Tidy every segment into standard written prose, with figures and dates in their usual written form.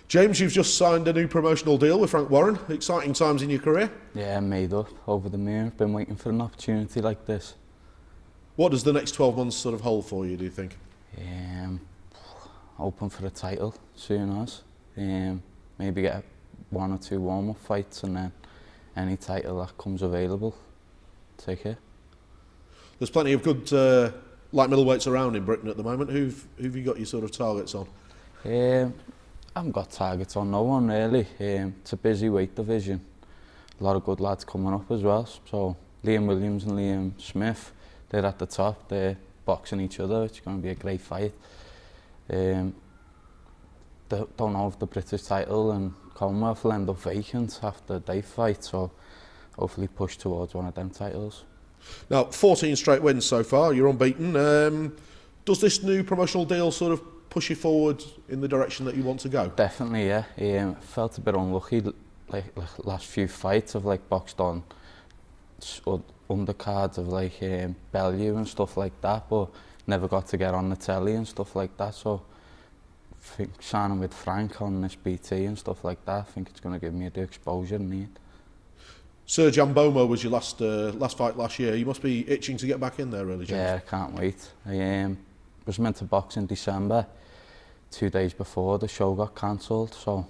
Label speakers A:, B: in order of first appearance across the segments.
A: James, you've just signed a new promotional deal with Frank Warren. Exciting times in your career.
B: Yeah, made up, over the moon. Been waiting for an opportunity like this.
A: What does the next 12 months sort of hold for you, do you think?
B: Hoping for a title soon as. Maybe get 1 or 2 warm-up fights, and then any title that comes available, take it.
A: There's plenty of good light middleweights around in Britain at the moment. Who've you got your sort of targets on?
B: I haven't got targets on no one really. It's a busy weight division. A lot of good lads coming up as well. So Liam Williams and Liam Smith, they're at the top. They're boxing each other. It's going to be a great fight. Don't know if the British title and Commonwealth will end up vacant after they fight. So hopefully push towards one of them titles.
A: Now, 14 straight wins so far. You're unbeaten. Does this new promotional deal sort of push you forward in the direction that you want to go?
B: Definitely, yeah. Felt a bit unlucky, like last few fights I've boxed on undercards of Bellew and stuff like that, but never got to get on the telly and stuff like that. So I think signing with Frank on this BT and stuff like that, I think it's going to give me the exposure I need.
A: Serge Ambomo was your last fight last year. You must be itching to get back in there, really, James.
B: Yeah, I can't wait. I was meant to box in December. 2 days before the show got cancelled, so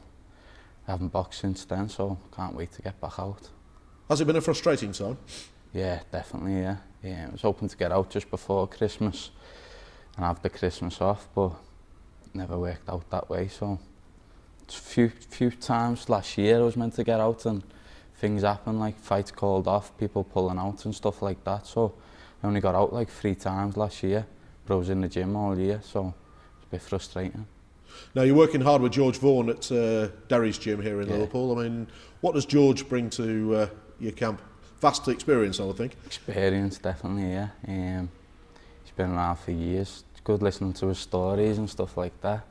B: I haven't boxed since then, so can't wait to get back out.
A: Has it been a frustrating time?
B: Yeah, definitely, yeah. I was hoping to get out just before Christmas and have the Christmas off, but never worked out that way, so it's a few times last year I was meant to get out and things happen, like fights called off, people pulling out and stuff like that, so I only got out 3 times last year, but I was in the gym all year, so a bit frustrating.
A: Now, you're working hard with George Vaughan at Derry's gym here in Liverpool. I mean, what does George bring to your camp? Vast experience, I would think. Experience,
B: definitely, yeah. He's been around for years. It's good listening to his stories and stuff like that.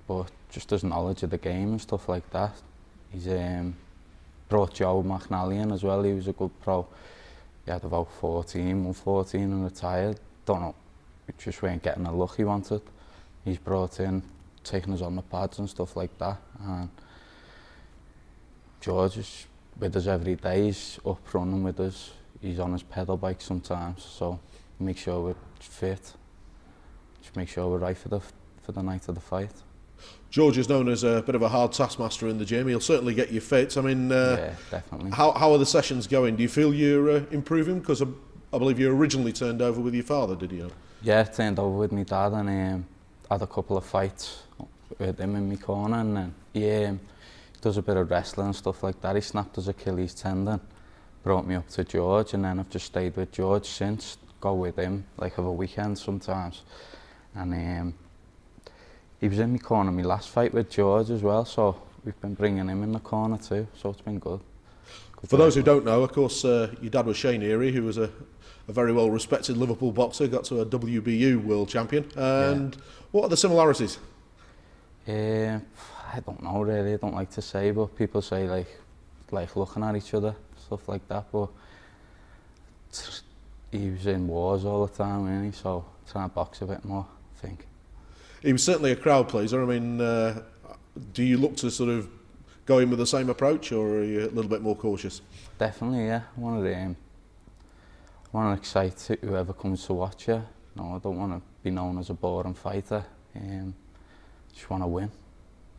B: But just his knowledge of the game and stuff like that. He's brought Joe McNally in as well. He was a good pro. He had about 114 and retired. Don't know. We just weren't getting the look he wanted. He's brought in, taking us on the pads and stuff like that. And George is with us every day. He's up running with us. He's on his pedal bike sometimes. So make sure we're fit. Just make sure we're right for the night of the fight.
A: George is known as a bit of a hard taskmaster in the gym. He'll certainly get you fit. I mean,
B: yeah, definitely.
A: How are the sessions going? Do you feel you're improving? Because I believe you originally turned over with your father, did you?
B: Yeah, turned over with my dad and had a couple of fights with him in my corner, and then he does a bit of wrestling and stuff like that. He snapped his Achilles tendon, brought me up to George, and then I've just stayed with George since. Go with him over a weekend sometimes, and he was in my corner my last fight with George as well, so we've been bringing him in the corner too, so it's been good.
A: For those who don't know, of course, your dad was Shea Neary, who was a very well-respected Liverpool boxer, got to a WBU world champion. And what are the similarities?
B: I don't know really, I don't like to say, but people say like looking at each other, stuff like that, but he was in wars all the time, really, so trying to box a bit more, I think.
A: He was certainly a crowd pleaser. I mean, do you look to sort of go in with the same approach, or are you a little bit more cautious?
B: Definitely, yeah. I want to excite whoever comes to watch you. No, I don't want to be known as a boring fighter. Just want to win.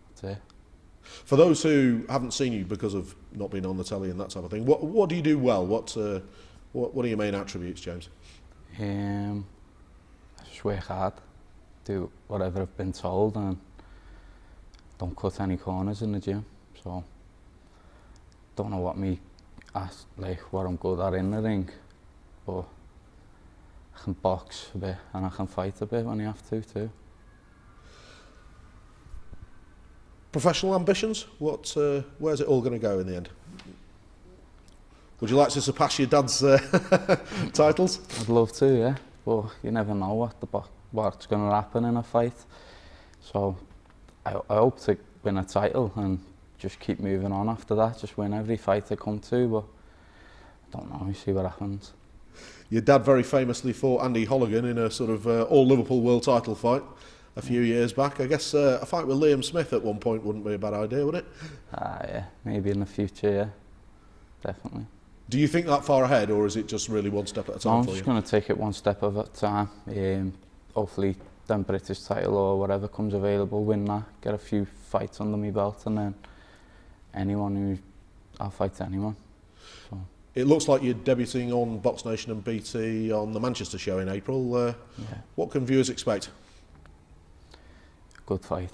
B: That's it.
A: For those who haven't seen you because of not being on the telly and that type of thing, what do you do well? What are your main attributes, James?
B: I just work hard, do whatever I've been told, and don't cut any corners in the gym. So don't know what what I'm good at in the ring, but I can box a bit and I can fight a bit when you have to too.
A: Professional ambitions? Where's it all going to go in the end? Would you like to surpass your dad's titles?
B: I'd love to, yeah, but you never know what's going to happen in a fight. So I hope to win a title and just keep moving on after that, just win every fight I come to, but I don't know, we see what happens.
A: Your dad very famously fought Andy Holligan in a sort of all Liverpool world title fight. a few years back. I guess a fight with Liam Smith at one point wouldn't be a bad idea, would it?
B: Yeah, maybe in the future, yeah, definitely.
A: Do you think that far ahead, or is it just really one step at a time
B: I'm
A: for
B: just
A: you?
B: going to take it one step at a time. Hopefully, then British title or whatever comes available, win that, get a few fights under my belt, and then I'll fight anyone. So.
A: It looks like you're debuting on BoxNation and BT on the Manchester show in April.
B: Yeah.
A: What can viewers expect?
B: Good fight.